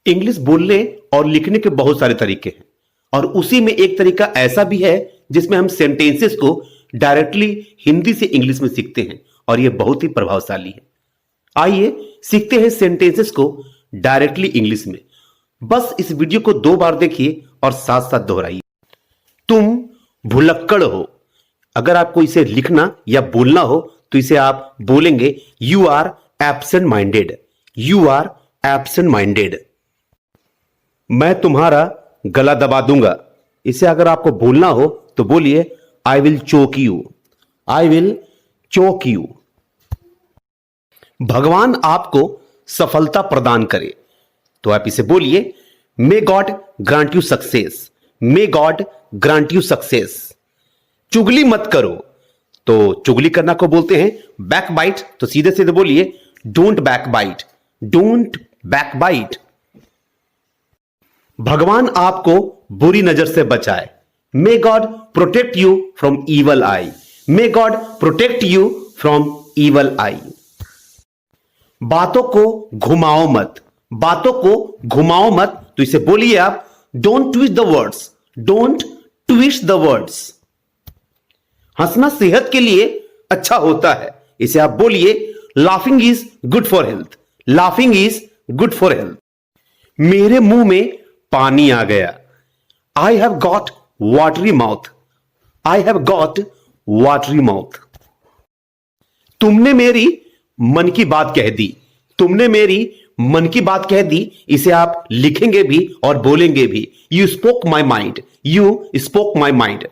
English बोलने और लिखने के बहुत सारे तरीके हैं और उसी में एक तरीका ऐसा भी है जिसमें हम सेंटेंसेस को डायरेक्टली हिंदी से इंग्लिश में सीखते हैं और यह बहुत ही प्रभावशाली है। आइए सीखते हैं सेंटेंसेस को डायरेक्टली इंग्लिश में। बस इस वीडियो को 2 बार देखिए और साथ साथ दोहराइए। तुम भुलक्कड़ हो। अगर आपको इसे लिखना या बोलना हो तो इसे आप बोलेंगे you are absent minded. You are absent minded. मैं तुम्हारा गला दबा दूंगा। इसे अगर आपको बोलना हो तो बोलिए I will choke you. I will choke you. भगवान आपको सफलता प्रदान करे तो आप इसे बोलिए may God grant you success. May God grant you success. चुगली मत करो तो चुगली करना को बोलते हैं बैक बाइट। तो सीधे सीधे बोलिए don't backbite. Don't backbite. भगवान आपको बुरी नजर से बचाए। May God protect you from evil eye. May God protect you from evil eye. बातों को घुमाओ मत। बातों को घुमाओ मत तो इसे बोलिए आप don't twist the words. Don't twist the words. हंसना सेहत के लिए अच्छा होता है। इसे आप बोलिए laughing is good for health. Laughing is good for health. मेरे मुंह में पानी आ गया। I have got watery mouth. I have got watery mouth. तुमने मेरी मन की बात कह दी। तुमने मेरी मन की बात कह दी। इसे आप लिखेंगे भी और बोलेंगे भी you spoke my mind. You spoke my mind.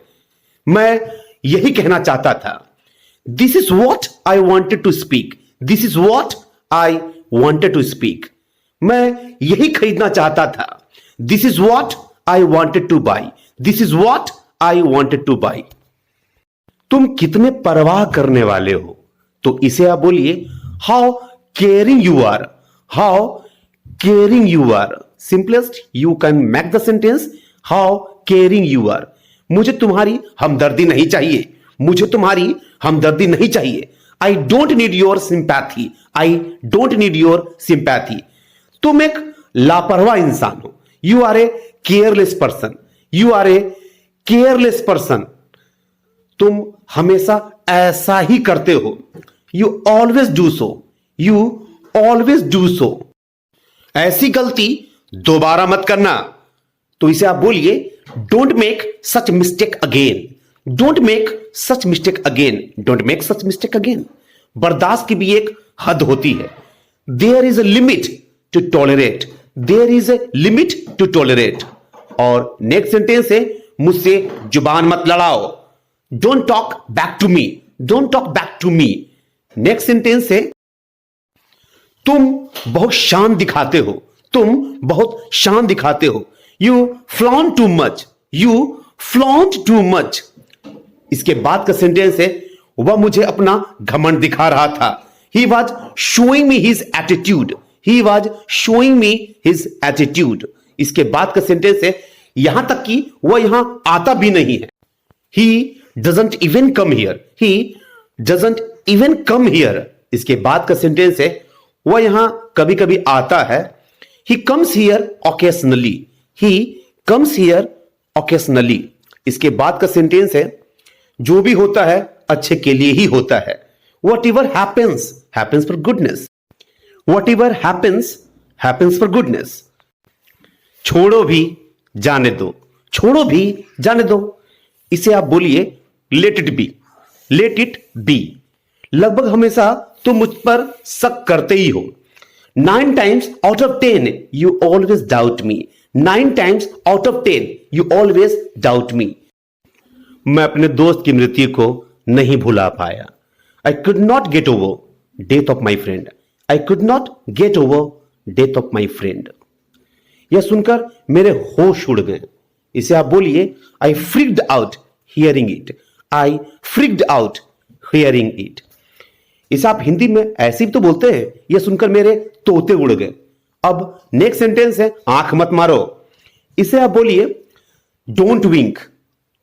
मैं यही कहना चाहता था। This is what I wanted to speak. This is what I wanted to speak. मैं यही खरीदना चाहता था। This is what I wanted to buy. This is what I wanted to buy. तुम कितने परवाह करने वाले हो तो इसे आप बोलिए how caring you are. How caring you are. Simplest you can make the sentence how caring you are. मुझे तुम्हारी हमदर्दी नहीं चाहिए। मुझे तुम्हारी हमदर्दी नहीं चाहिए। I don't need your sympathy. I don't need your sympathy. तुम एक लापरवाह इंसान हो। You are a careless person. You are a careless person. तुम हमेशा ऐसा ही करते हो। You always do so. You always do so. ऐसी गलती दोबारा मत करना तो इसे आप बोलिए don't make such mistake again. Don't make such mistake again. Don't make such mistake again. बर्दाश्त की भी एक हद होती है। There is a limit to tolerate. There is a limit to tolerate. और नेक्स्ट सेंटेंस है मुझसे जुबान मत लड़ाओ। Don't talk back to me. Don't talk back to me. Next sentence है तुम बहुत शान दिखाते हो। तुम बहुत शान दिखाते हो। You flaunt too much. You flaunt too much. इसके बाद का सेंटेंस है वह मुझे अपना घमंड दिखा रहा था। He was showing me his attitude. He was showing me his attitude. इसके बाद का सेंटेंस है यहां तक कि वह यहां आता भी नहीं है। He doesn't even come here. He doesn't even come here. इसके बाद का सेंटेंस है वह यहां कभी कभी आता है। He comes here occasionally. He comes here occasionally. इसके बाद का सेंटेंस है जो भी होता है अच्छे के लिए ही होता है। What ever happens happens for goodness. What ever happens happens for goodness. छोड़ो भी जाने दो। छोड़ो भी जाने दो। इसे आप बोलिए let it be. Let it be. लगभग हमेशा तुम मुझ पर शक करते ही हो। 9 times out of 10 you always doubt me. 9 times out of 10 you always doubt me. मैं अपने दोस्त की मृत्यु को नहीं भुला पाया। I could not get over death of my friend. I could not get over death of my friend. यह सुनकर मेरे होश उड़ गए। इसे आप बोलिए I freaked out hearing it. I freaked out hearing it. इसे आप हिंदी में ऐसे भी तो बोलते हैं यह सुनकर मेरे तोते उड़ गए। अब नेक्स्ट सेंटेंस है आंख मत मारो। इसे आप बोलिए डोंट विंक।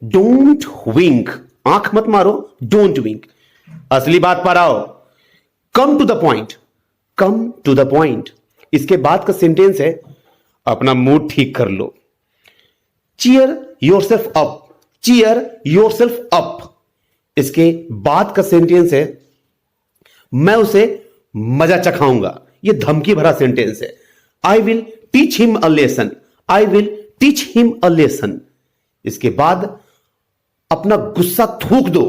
Don't wink. आंख मत मारो। Don't wink. असली बात पर आओ। Come to the point. Come to the point. इसके बाद का सेंटेंस है अपना मूड ठीक कर लो। Cheer yourself up, cheer yourself up. इसके बाद का सेंटेंस है मैं उसे मजा चखाऊंगा। यह धमकी भरा सेंटेंस है। I will teach him a lesson, I will teach him a lesson. इसके बाद अपना गुस्सा थूक दो।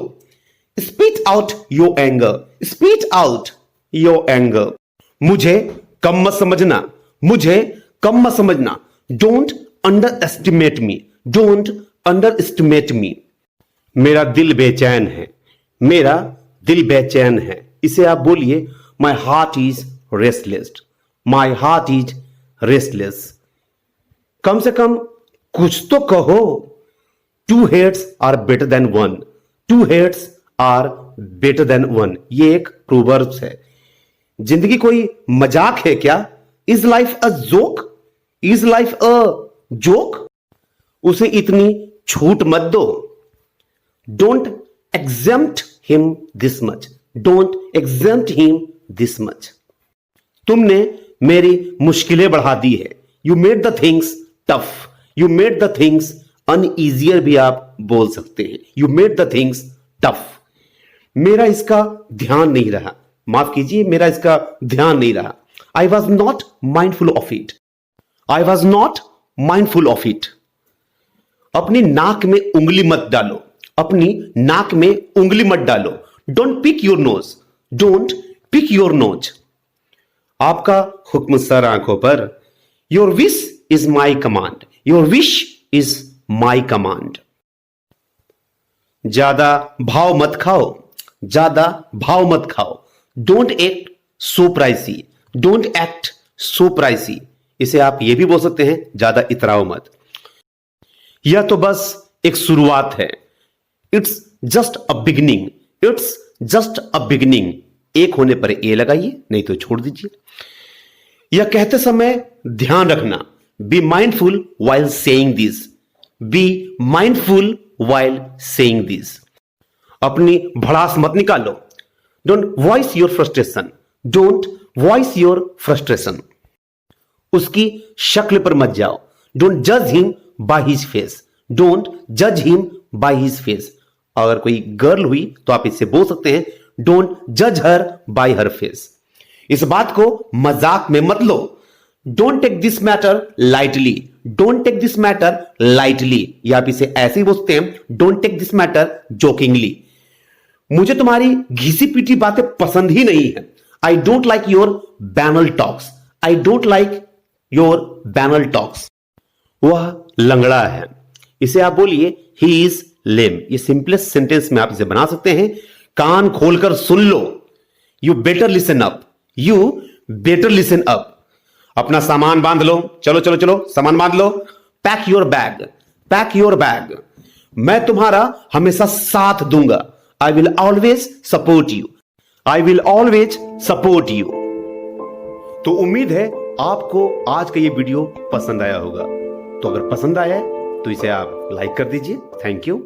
Spit out your anger, spit out your anger. मुझे कम मत समझना, मुझे कम मत समझना। Don't underestimate me, don't underestimate me. मेरा दिल बेचैन है, मेरा दिल बेचैन है। इसे आप बोलिए my heart is restless, my heart is restless. कम से कम कुछ तो कहो। Two heads are better than one, two heads are better than one. ये एक प्रोवर्ब्स है। जिंदगी कोई मजाक है क्या? Is life a joke, is life a joke? उसे इतनी छूट मत दो। Don't exempt him this much, don't exempt him this much. तुमने मेरी मुश्किलें बढ़ा दी है। You made the things tough, you made the things uneasier भी आप बोल सकते हैं। You made the things tough. मेरा इसका ध्यान नहीं रहा, माफ कीजिए, मेरा इसका ध्यान नहीं रहा। I was not mindful of it, I was not mindful of it. अपनी नाक में उंगली मत डालो, अपनी नाक में उंगली मत डालो। Don't pick your nose, don't pick your nose. आपका हुक्म सर आंखों पर। Your wish is my command, your wish is my command. ज्यादा भाव मत खाओ, ज्यादा भाव मत खाओ। Don't act so pricey, don't act so pricey. इसे आप ये भी बोल सकते हैं ज्यादा इतराओ मत। यह तो बस एक शुरुआत है। It's just a beginning, it's just a beginning. एक होने पर ए लगाइए, नहीं तो छोड़ दीजिए। यह कहते समय ध्यान रखना। Be mindful while saying this, be mindful while saying this. अपनी भड़ास मत निकालो। Don't voice your frustration, don't voice your frustration. उसकी शक्ल पर मत जाओ। डोंट जज him by his face, don't जज हिम बाय हिज फेस। अगर कोई गर्ल हुई तो आप इससे बोल सकते हैं डोंट जज हर बाय हर फेस। इस बात को मजाक में मत लो। Don't take this matter lightly, don't take this matter lightly. या आप इसे ऐसे ही बोलते हैं don't take this matter jokingly. मुझे तुम्हारी घिसी पीटी बातें पसंद ही नहीं है। I don't like your banal talks, I don't like your banal talks. वह लंगड़ा है। इसे आप बोलिए ही इज लेम। ये सिंपलेस्ट सेंटेंस में आप इसे बना सकते हैं। कान खोलकर सुन लो। You better listen up, you better listen up. अपना सामान बांध लो। चलो चलो चलो, सामान बांध लो। Pack your bag, pack your bag. मैं तुम्हारा हमेशा साथ दूंगा। I will always support you, I will always support you. तो उम्मीद है आपको आज का ये वीडियो पसंद आया होगा। तो अगर पसंद आया है तो इसे आप लाइक कर दीजिए। Thank you.